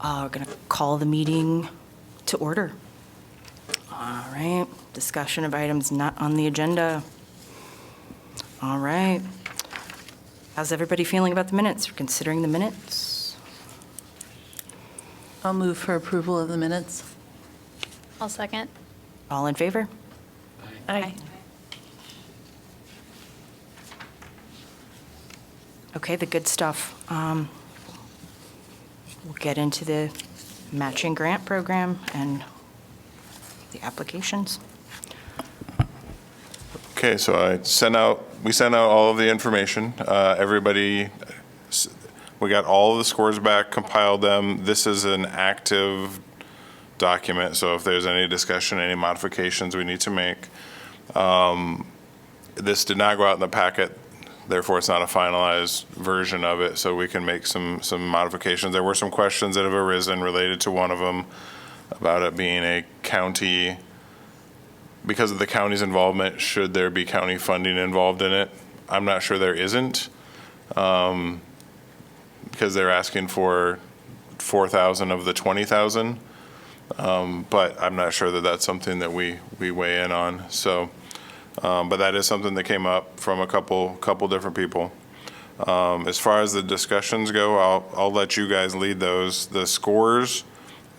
We're going to call the meeting to order. All right, discussion of items not on the agenda. All right. How's everybody feeling about the minutes? We're considering the minutes. I'll move for approval of the minutes. I'll second. All in favor? Aye. Okay, the good stuff. We'll get into the matching grant program and the applications. Okay, so we sent out all of the information. We got all of the scores back, compiled them. This is an active document, so if there's any discussion, any modifications we need to make. This did not go out in the packet, therefore it's not a finalized version of it, so we can make some modifications. There were some questions that have arisen related to one of them about it being a county. Because of the county's involvement, should there be county funding involved in it? I'm not sure there isn't, because they're asking for 4,000 of the 20,000. But I'm not sure that that's something that we weigh in on. So, but that is something that came up from a couple different people. As far as the discussions go, I'll let you guys lead those. The scores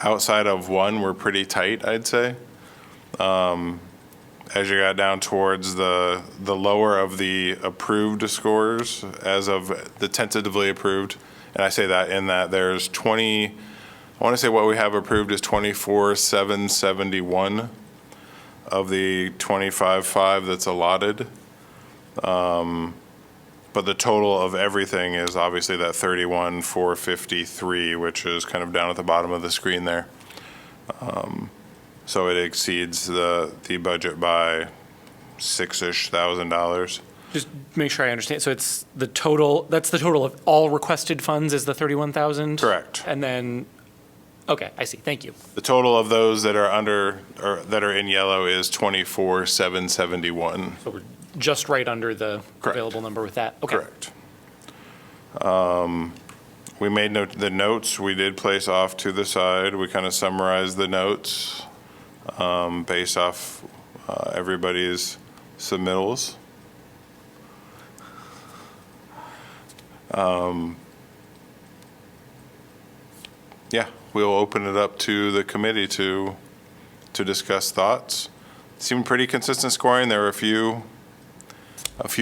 outside of one were pretty tight, I'd say. As you got down towards the lower of the approved scores as of the tentatively approved, and I say that in that there's 20, I want to say what we have approved is 24,771 of the 25,500 that's allotted. But the total of everything is obviously that 31,453, which is kind of down at the bottom of the screen there. So it exceeds the budget by $6,000-ish. Just make sure I understand. So it's the total, that's the total of all requested funds is the 31,000? Correct. And then, okay, I see. Thank you. The total of those that are under, or that are in yellow is 24,771. So we're just right under the Correct. available number with that? Okay. Correct. We made the notes, we did place off to the side. We kind of summarized the notes based off everybody's submittals. Yeah, we'll open it up to the committee to discuss thoughts. It seemed pretty consistent scoring. There were a few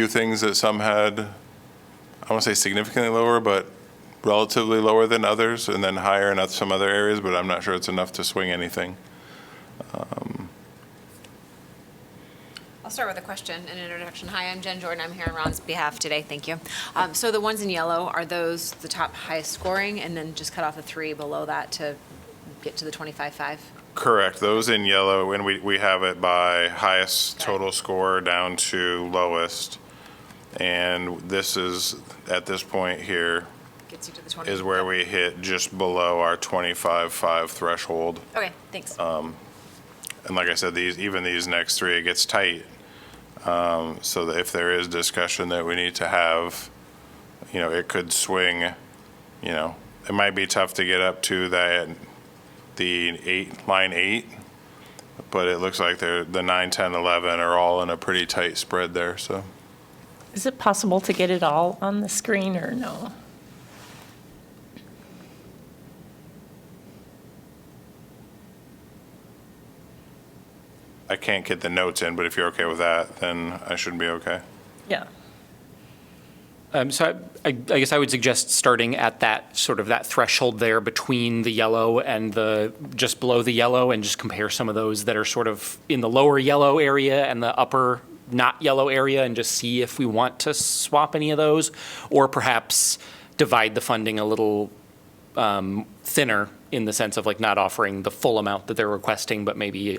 things that some had, I won't say significantly lower, but relatively lower than others, and then higher in some other areas, but I'm not sure it's enough to swing anything. I'll start with a question and introduction. Hi, I'm Jen Jordan. I'm here on Ron's behalf today. Thank you. So the ones in yellow, are those the top highest scoring, and then just cut off the 3 below that to get to the 25,500? Correct. Those in yellow, and we have it by highest total score down to lowest. And this is, at this point here, Gets you to the 20. is where we hit just below our 25,500 threshold. Okay, thanks. And like I said, even these next 3, it gets tight. So that if there is discussion that we need to have, it could swing, it might be tough to get up to line 8, but it looks like the 9, 10, 11 are all in a pretty tight spread there, so. Is it possible to get it all on the screen or no? I can't get the notes in, but if you're okay with that, then I should be okay. Yeah. So I guess I would suggest starting at that sort of that threshold there between the yellow and just below the yellow, and just compare some of those that are sort of in the lower yellow area and the upper not yellow area, and just see if we want to swap any of those, or perhaps divide the funding a little thinner in the sense of like not offering the full amount that they're requesting, but maybe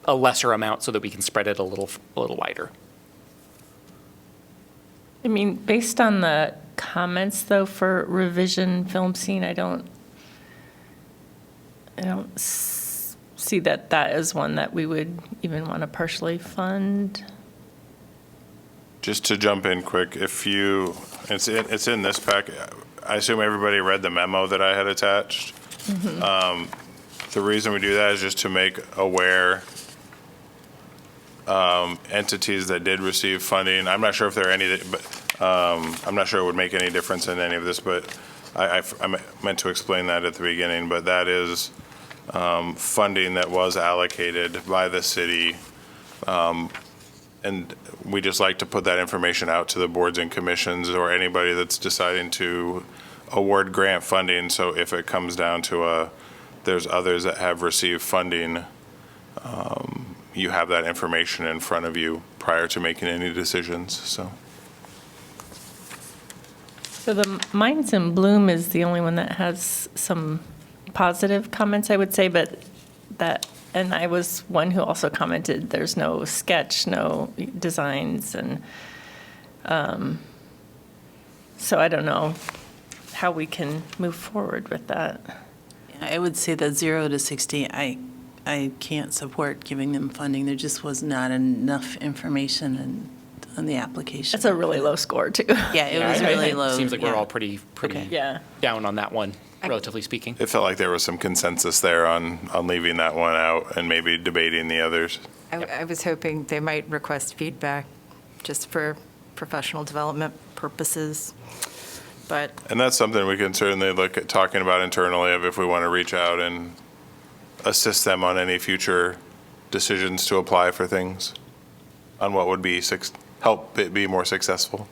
a lesser amount so that we can spread it a little wider. I mean, based on the comments though for revision film scene, I don't see that is one that we would even want to partially fund. Just to jump in quick, it's in this pack. I assume everybody read the memo that I had attached. The reason we do that is just to make aware entities that did receive funding. I'm not sure if there are any, but I'm not sure it would make any difference in any of this, but I meant to explain that at the beginning, but that is funding that was allocated by the city. And we just like to put that information out to the boards and commissions or anybody that's deciding to award grant funding. So if it comes down to there's others that have received funding, you have that information in front of you prior to making any decisions, so. So the Minds in Bloom is the only one that has some positive comments, I would say, but that, and I was one who also commented, there's no sketch, no designs, and so I don't know how we can move forward with that. I would say that 0 to 60, I can't support giving them funding. There just was not enough information on the application. That's a really low score, too. Yeah, it was really low. Seems like we're yeah. all pretty Okay. Yeah. down on that one, relatively speaking. It felt like there was some consensus there on leaving that one out and maybe debating the others. I was hoping they might request feedback just for professional development purposes, but And that's something we can certainly look at talking about internally of if we want to reach out and assist them on any future decisions to apply for things, on what would be, help it be more successful.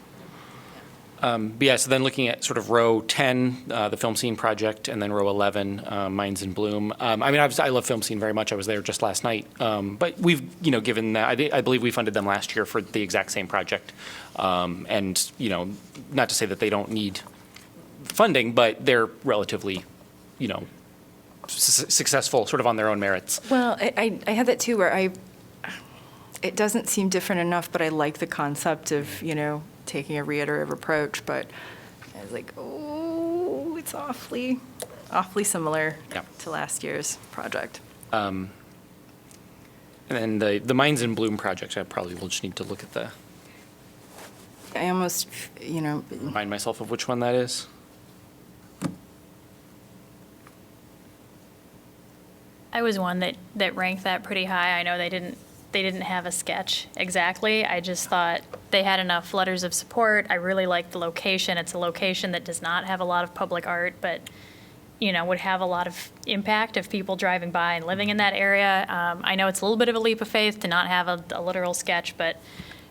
But yeah, so then looking at sort of row 10, the Film Scene Project, and then row 11, Minds in Bloom. I mean, I love Film Scene very much. I was there just last night. But we've, given that, I believe we funded them last year for the exact same project. And, not to say that they don't need funding, but they're relatively, successful sort of on their own merits. well, I had that too, where it doesn't seem different enough, but I like the concept of, taking a reiterative approach, but I was like, oh, it's awfully similar Yeah. to last year's project. And then the Minds in Bloom project, I probably will just need to look at I almost, remind myself of which one that is. I was one that ranked that pretty high. I know they didn't have a sketch exactly. I just thought they had enough letters of support. I really liked the location. It's a location that does not have a lot of public art, but, would have a lot of impact of people driving by and living in that area. I know it's a little bit of a leap of faith to not have a literal sketch, but,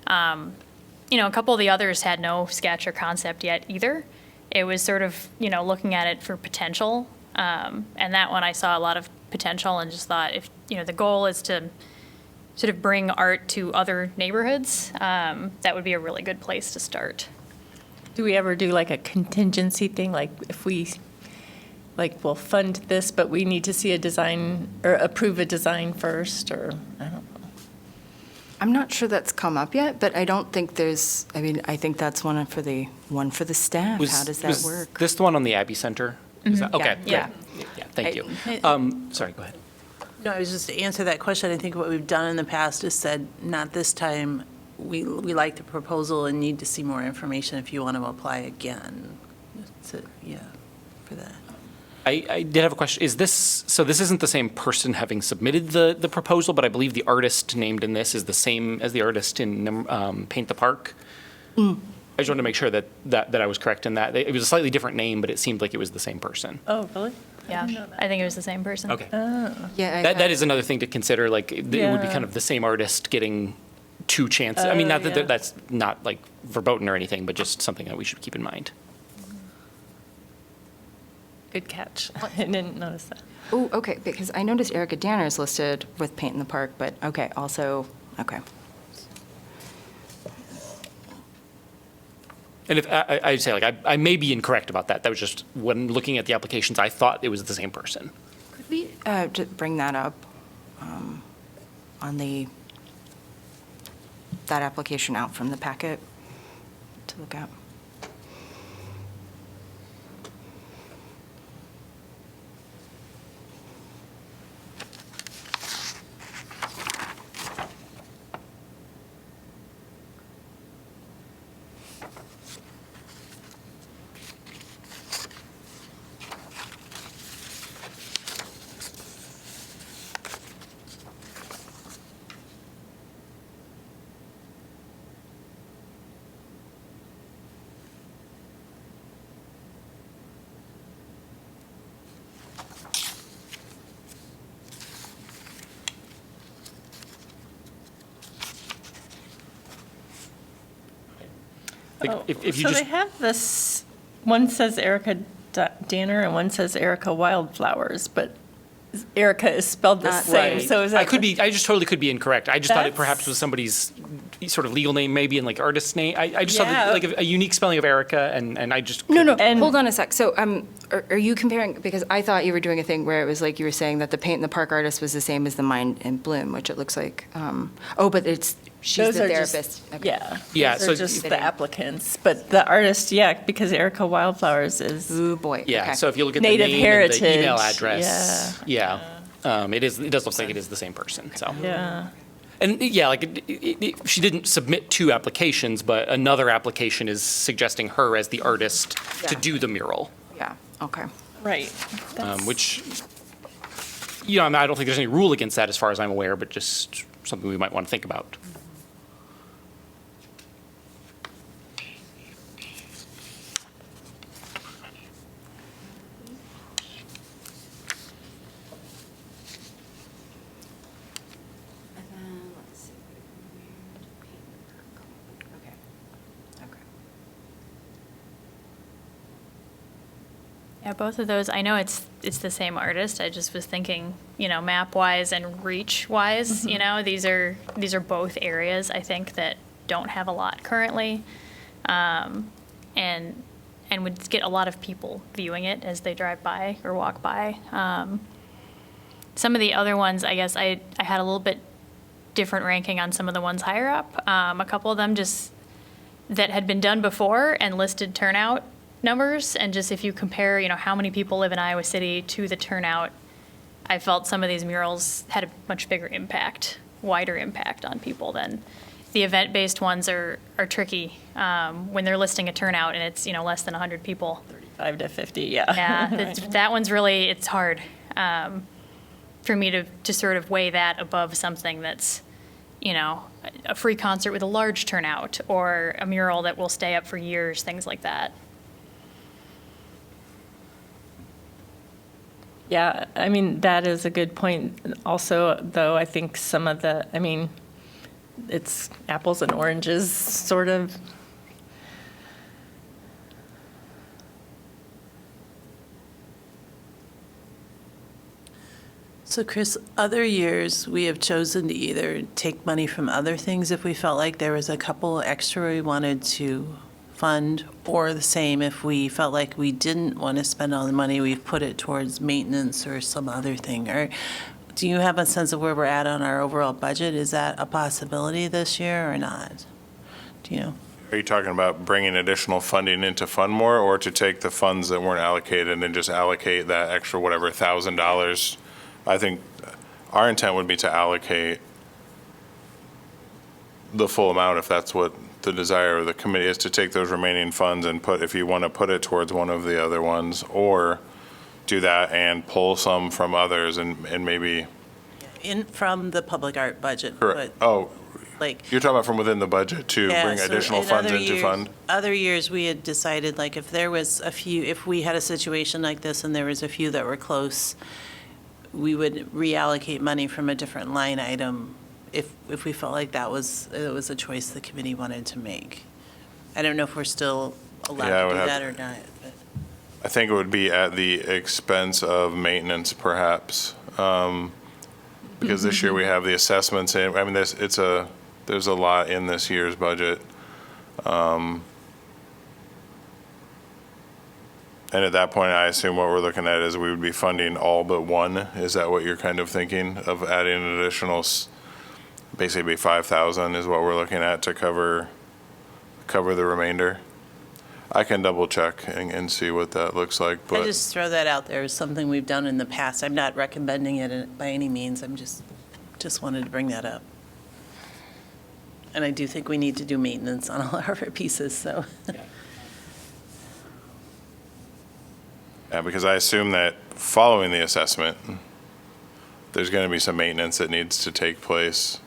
a couple of the others had no sketch or concept yet either. It was sort of, looking at it for potential. And that one I saw a lot of potential and just thought if, the goal is to sort of bring art to other neighborhoods, that would be a really good place to start. Do we ever do like a contingency thing, like if we'll fund this, but we need to see a design or approve a design first, or, I don't know. I'm not sure that's come up yet, but I don't think I think that's one for the staff. How does that Was work? this the one on the Abbey Center? Is that, okay, Yeah. great. Yeah, thank you. Sorry, go ahead. No, I was just to answer that question. I think what we've done in the past is said, not this time. We like the proposal and need to see more information if you want to apply again. So, yeah, for that. I did have a question. So this isn't the same person having submitted the proposal, but I believe the artist named in this is the same as the artist in Paint the Park? I just wanted to make sure that I was correct in that. It was a slightly different name, but it seemed like it was the same person. Oh, really? Yeah, I think it was the same person. Okay. Yeah, That is another thing to consider, like, it would be Yeah. kind of the same artist getting two chances. I mean, not that yeah. that's not like verboten or anything, but just something that we should keep in mind. Good catch. I didn't notice that. Oh, okay, because I noticed Erica Danner is listed with Paint in the Park, but, okay, okay. And if I'd say, like, I may be incorrect about that. That was just when looking at the applications, I thought it was the same person. Could we just bring that up on that application out from the packet to look at? If you So they just, have this, one says Erica Danner and one says Erica Wildflowers, but Erica is spelled the same, so is that? I could be, I just totally could be incorrect. I just thought it That's- perhaps was somebody's sort of legal name, maybe, and like artist name. I just saw Yeah. like a unique spelling of Erica, and I just. No, no, And- hold on a sec. So are you comparing, because I thought you were doing a thing where it was like you were saying that the Paint in the Park artist was the same as the Mind in Bloom, which it looks like, but she's Those the are just- therapist. Okay. Yeah. Yeah, Those so- are just the applicants, but the artist, yeah, because Erica Wildflowers is Ooh, boy. Yeah, Okay. so if you look at the Native name and the email heritage, address, yeah, it does look like it is the same person, so. yeah. And yeah, like she didn't submit 2 applications, but another application is suggesting her as the artist to Yeah. do the mural, Yeah, okay. Right. which, you know, I mean, I don't think there's any rule against that as far as I'm aware, but just something we might want to think about. Yeah, both of those, I know it's the same artist. I just was thinking, map-wise and reach-wise, these are both areas, I think, that don't have a lot currently. And would get a lot of people viewing it as they drive by or walk by. Some of the other ones, I guess I had a little bit different ranking on some of the ones higher up. A couple of them just that had been done before and listed turnout numbers, and just if you compare, how many people live in Iowa City to the turnout, I felt some of these murals had a much bigger impact, wider impact on people than the event-based ones are tricky when they're listing a turnout and it's, less than 100 people. 5 to 50, yeah. Yeah, that one's really, it's hard for me to sort of weigh that above something that's, a free concert with a large turnout or a mural that will stay up for years, things like that. Yeah, I mean, that is a good point. Also, though, I think some of it's apples and oranges, sort of. So Chris, other years, we have chosen to either take money from other things if we felt like there was a couple extra we wanted to fund, or the same if we felt like we didn't want to spend all the money, we've put it towards maintenance or some other thing. Or do you have a sense of where we're at on our overall budget? Is that a possibility this year or not? Do you know? Are you talking about bringing additional funding into Fund More, or to take the funds that weren't allocated and just allocate that extra, whatever, $1,000? I think our intent would be to allocate the full amount, if that's what the desire of the committee is, to take those remaining funds and put, if you want to put it towards one of the other ones, or do that and pull some from others and maybe, From the public art budget. correct, but, oh, like. you're talking about from within the budget to Yeah, bring so additional in funds other into years- fund? Other years, we had decided, like, if there was if we had a situation like this and there was a few that were close, we would reallocate money from a different line item if we felt like it was a choice the committee wanted to make. I don't know if we're still allowed Yeah, I to would do have that to- or not, but. I think it would be at the expense of maintenance, perhaps, because this year we have the assessments in. I mean, there's a lot in this year's budget. And at that point, I assume what we're looking at is we would be funding all but one. Is that what you're kind of thinking of, adding an additional, basically 5,000 is what we're looking at to cover the remainder? I can double check and see what that looks like, I but just throw that out there as something we've done in the past. I'm not recommending it by any means. I'm just wanted to bring that up. And I do think we need to do maintenance on all of our pieces, so. yeah, because I assume that following the assessment, there's going to be some maintenance that needs to take place.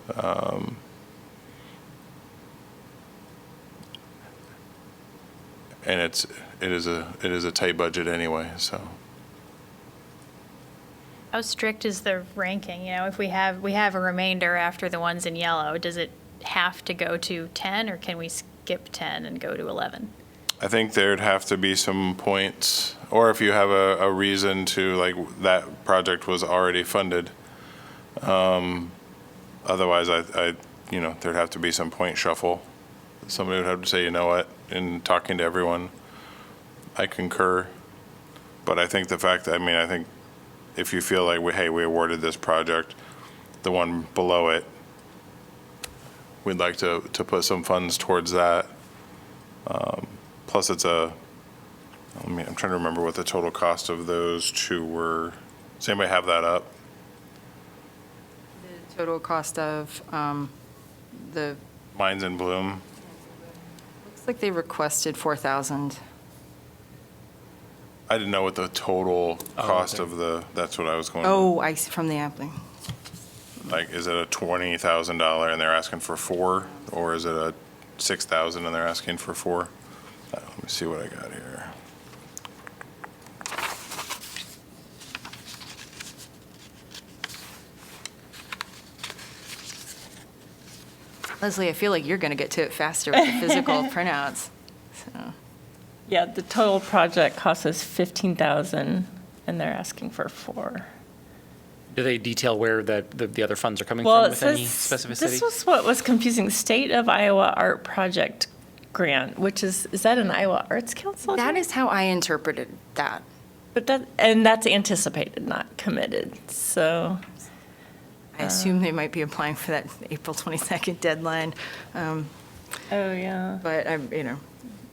And it is a tight budget anyway, so. How strict is the ranking? If we have a remainder after the ones in yellow, does it have to go to 10, or can we skip 10 and go to 11? I think there'd have to be some points, or if you have a reason to, like, that project was already funded. Otherwise, there'd have to be some point shuffle. Somebody would have to say, you know what, in talking to everyone, I concur. But I think the fact that, I think if you feel like, we awarded this project, the one below it, we'd like to put some funds towards that. Plus, I'm trying to remember what the total cost of those two were. Does anybody have that up? Total cost of the, Mine's in Bloom. looks like they requested 4,000. I didn't know what the total cost okay. of that's what I was going. Oh, I see, from the appling. Like, is it a $20,000 and they're asking for 4? Or is it a 6,000 and they're asking for 4? Let me see what I got here. Leslie, I feel like you're going to get to it faster with the physical printouts. So, Yeah, the total project cost us 15,000, and they're asking for 4. Do they detail where the other funds are coming Well, from it with any says, specificity? this was what was confusing, State of Iowa Art Project Grant, which is that an Iowa Arts Council? that is how I interpreted that. But that's anticipated, not committed, so. I assume they might be applying for that April 22nd deadline. Oh, yeah. But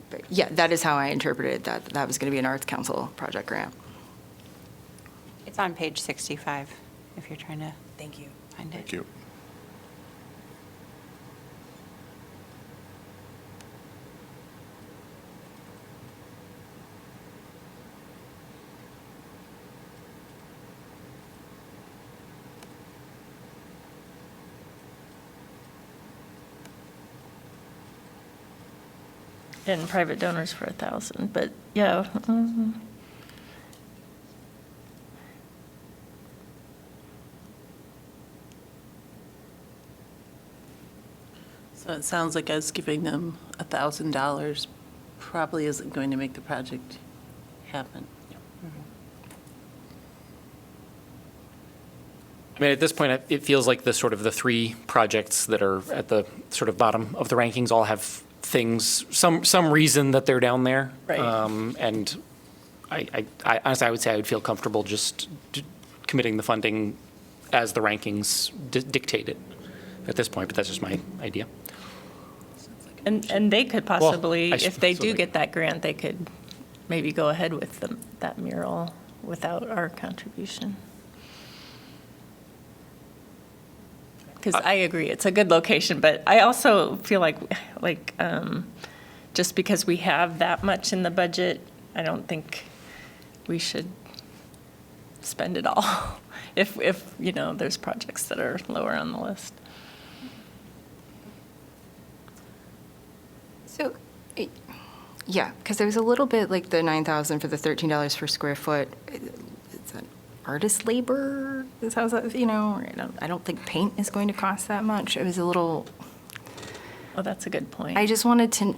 but yeah, that is how I interpreted that. That was going to be an Arts Council project grant. It's on page 65, if you're trying to Thank you. find it. Thank you. And private donors for 1,000, but yeah. mhm. So it sounds like us giving them $1,000 probably isn't going to make the project happen. I mean, at this point, it feels like the sort of the 3 projects that are at the sort of bottom of the rankings all have things, some reason that they're down there. Right. And I honestly, I would say I would feel comfortable just committing the funding as the rankings dictate it at this point, but that's just my idea. And they could possibly, I if they do suppose- get that grant, they could maybe go ahead with that mural without our contribution. Because I agree, it's a good location, but I also feel like, just because we have that much in the budget, I don't think we should spend it all if there's projects that are lower on the list. So, yeah, because there was a little bit like the 9,000 for the $13 per square foot. It's an artist labor. Is how that, I don't think paint is going to cost that much. It was a little. Oh, that's a good point. I just wanted to.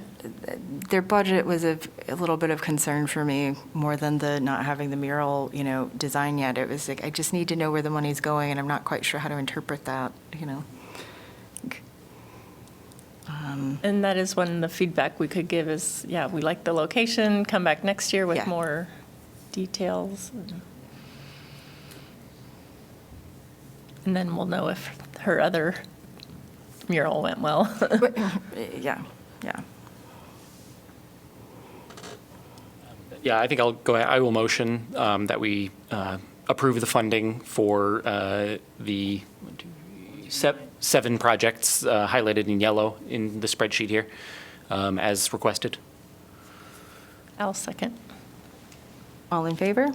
Their budget was a little bit of concern for me more than the not having the mural, design yet. It was like I just need to know where the money's going, and I'm not quite sure how to interpret that. And that is one of the feedback we could give is, yeah, we like the location, come back next year with Yeah. more details. And then we'll know if her other mural went well. Yeah, yeah. Yeah, I think I'll go ahead. I will motion that we approve the funding for the 7 projects highlighted in yellow in the spreadsheet here as requested. I'll second. All in favor?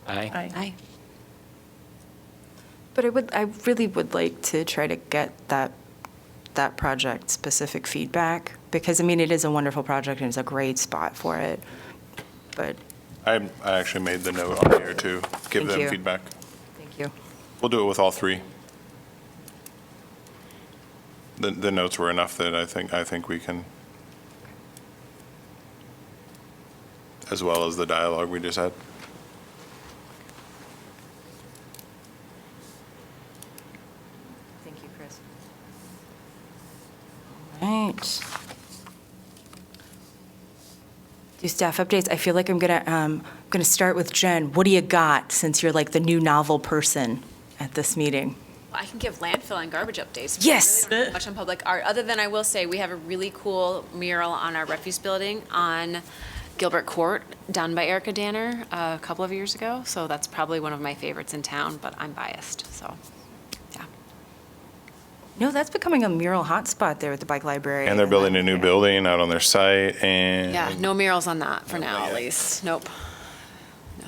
Aye. Aye. But I really would like to try to get that project specific feedback because it is a wonderful project and it's a great spot for it. But I actually made the note on here to give Thank them you. feedback. thank you. We'll do it with all 3. The notes were enough that I think we can as well as the dialogue we just had. Thank you, Chris. All right. Do staff updates. I feel like I'm gonna start with Jen. What do you got, since you're like the new novel person at this meeting? I can give landfill and garbage updates. Yes. I really don't have much on public art, other than I will say we have a really cool mural on our refuse building on Gilbert Court, done by Erica Danner a couple of years ago. So that's probably one of my favorites in town, but I'm biased, so, yeah. No, that's becoming a mural hotspot there at the bike library. And they're building a new building out on their site, and Yeah, no murals on that for now, not at yet. least. Nope. No.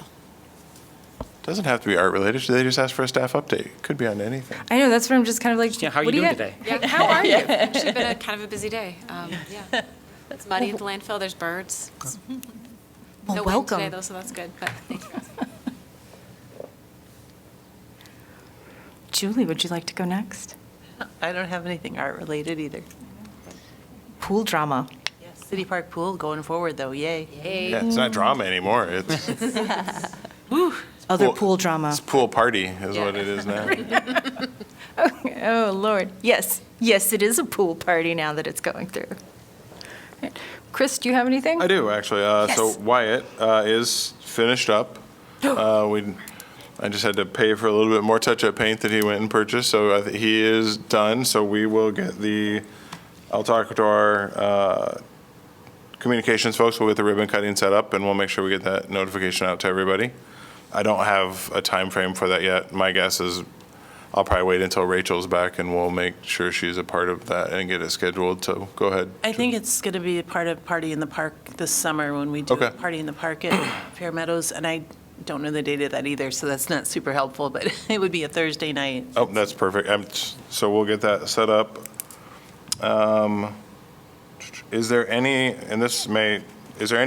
doesn't have to be art related. They just ask for a staff update. Could be on anything. I know, that's what I'm just kind of like. Yeah, how are what you do doing got? today? Yeah, how are you? Actually been kind of a busy day. Yeah. It's muddy at the landfill, there's birds. Well, No wind today welcome. though, so that's good, but thanks. Julie, would you like to go next? I don't have anything art-related either. Pool drama. City Park Pool going forward, though, yay. Yeah, it's not drama anymore. It's Other Pool- pool drama. it's pool party is what it is now. Oh, Lord. Yes, yes, it is a pool party now that it's going through. Chris, do you have anything? I do, actually. So Yes. Wyatt is finished up. I just had to pay for a little bit more touch-up paint that he went and purchased, so he is done. So we will get I'll talk to our communications folks, we'll get the ribbon cutting set up, and we'll make sure we get that notification out to everybody. I don't have a time frame for that yet. My guess is I'll probably wait until Rachel's back, and we'll make sure she's a part of that and get it scheduled, so go ahead. I think it's going to be a part of Party in the Park this summer when we do Okay. Party in the Park at Fair Meadows, and I don't know the date of that either, so that's not super helpful, but it would be a Thursday night. Oh, that's perfect. So we'll get that set up. Is there any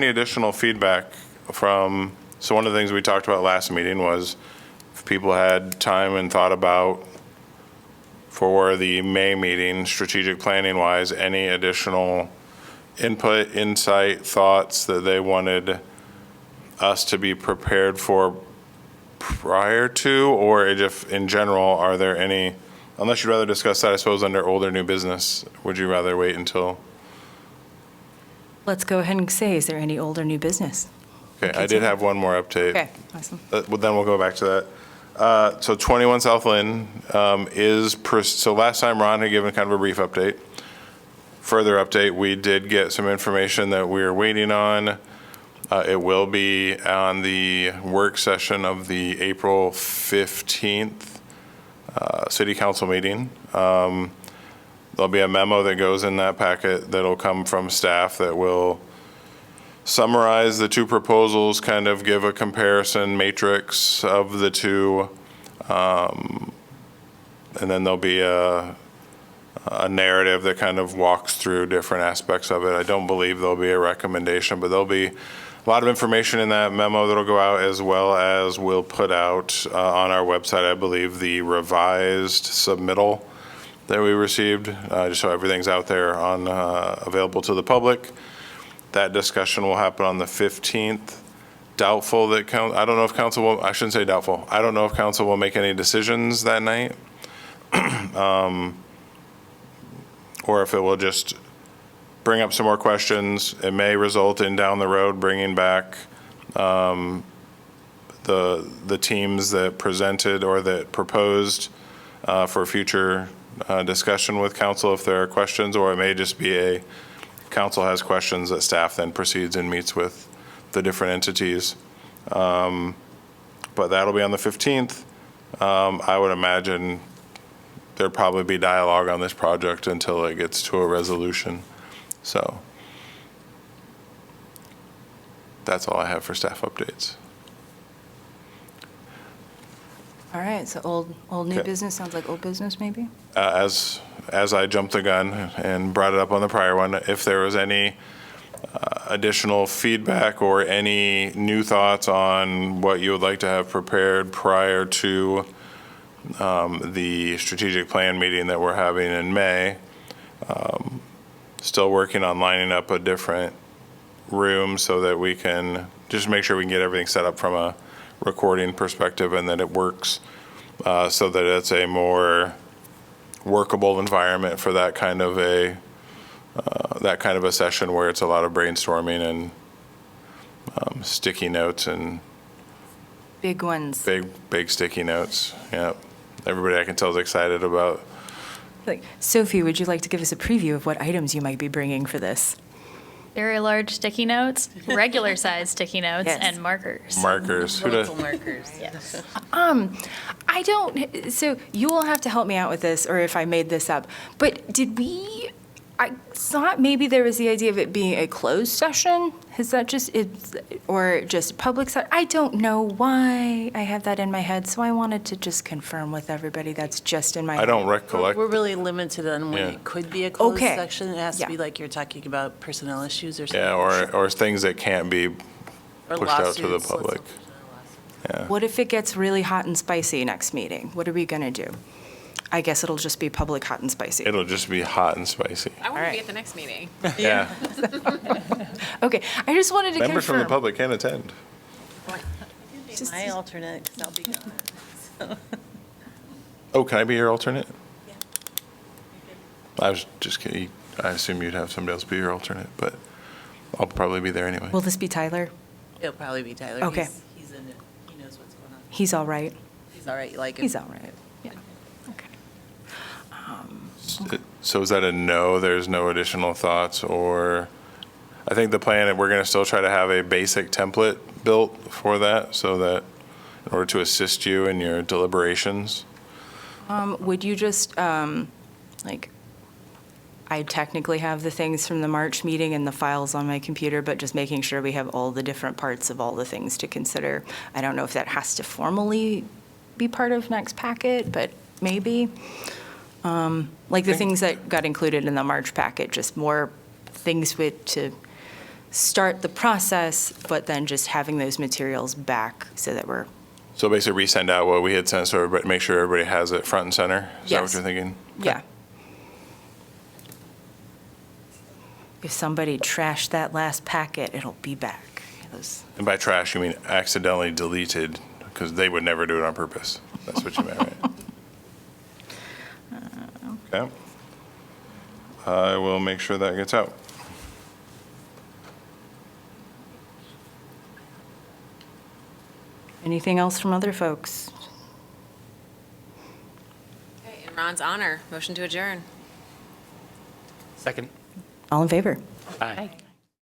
additional feedback from, so one of the things we talked about last meeting was if people had time and thought about for the May meeting, strategic planning wise, any additional input, insight, thoughts that they wanted us to be prepared for prior to, or if in general, are there any, unless you'd rather discuss that, I suppose, under old or new business, would you rather wait until? Let's go ahead and say, is there any old or new business? Okay, I did have one more update. Okay, awesome. Well, then we'll go back to that. So 21 South Lynn so last time Ron had given kind of a brief update. Further update, we did get some information that we're waiting on. It will be on the work session of the April 15th city council meeting. There'll be a memo that goes in that packet that'll come from staff that will summarize the two proposals, kind of give a comparison matrix of the two. And then there'll be a narrative that kind of walks through different aspects of it. I don't believe there'll be a recommendation, but there'll be a lot of information in that memo that'll go out, as well as we'll put out on our website, I believe, the revised submittal that we received, just so everything's out there on available to the public. That discussion will happen on the 15th. Doubtful that I don't know if council will, I shouldn't say doubtful. I don't know if council will make any decisions that night. Or if it will just bring up some more questions. It may result in down the road bringing back the teams that presented or that proposed for future discussion with council if there are questions, or it may just be council has questions that staff then proceeds and meets with the different entities. But that'll be on the 15th. I would imagine there'll probably be dialogue on this project until it gets to a resolution. So that's all I have for staff updates. All right, so old new Okay. business, sounds like old business maybe? As I jumped the gun and brought it up on the prior one, if there was any additional feedback or any new thoughts on what you would like to have prepared prior to the strategic plan meeting that we're having in May, still working on lining up a different room so that we can just make sure we can get everything set up from a recording perspective and that it works, so that it's a more workable environment for that kind of a session where it's a lot of brainstorming and sticky notes and Big ones. big sticky notes. Yeah, everybody I can tell is excited about. Like, Sophie, would you like to give us a preview of what items you might be bringing for this? Very large sticky notes, regular size sticky notes, Yes. and markers. Markers. Who does? Local markers. Yes. I don't, so you will have to help me out with this, or if I made this up, but I thought maybe there was the idea of it being a closed session? Is that just, or just public I don't know why I have that in my head, so I wanted to just confirm with everybody that's just in my head. I don't recollect. We're really limited on when Yeah. it could be a closed Okay. section. It has to be Yeah. like you're talking about personnel issues or something. Yeah, or things that can't be Or pushed out to the lawsuits, public. What if it gets really hot and spicy next meeting? What are we going to do? I guess it'll just be public hot and spicy. It'll just be hot and spicy. I want to Alright. be at the next meeting. Yeah. Okay, I just wanted to Members from the confirm. public can attend. My alternate, because I'll be gone. Oh, can I be your alternate? Yeah. I was just kidding. I assume you'd have somebody else be your alternate, but I'll probably be there anyway. Will this be Tyler? It'll probably be Tyler. Okay. He's in it. He knows what's going on. He's all right. He's all right, you like him? He's all right. Yeah. Okay. So is that a no, there's no additional thoughts, or, I think the plan, we're going to still try to have a basic template built for that, so that, in order to assist you in your deliberations. Would you just, like, I technically have the things from the March meeting and the files on my computer, but just making sure we have all the different parts of all the things to consider. I don't know if that has to formally be part of next packet, but maybe. Like the things that got included in the March packet, just more things to start the process, but then just having those materials back so that we're, So basically resend out what we had sent, so everybody, make sure everybody has it front and center? Is that what Yes. you're thinking? yeah. If somebody trashed that last packet, it'll be back. Those- And by trash, you mean accidentally deleted, because they would never do it on purpose. That's what you meant, right? Okay. I will make sure that gets out. Anything else from other folks? Okay, in Ron's honor, motion to adjourn. Second. All in favor? Aye.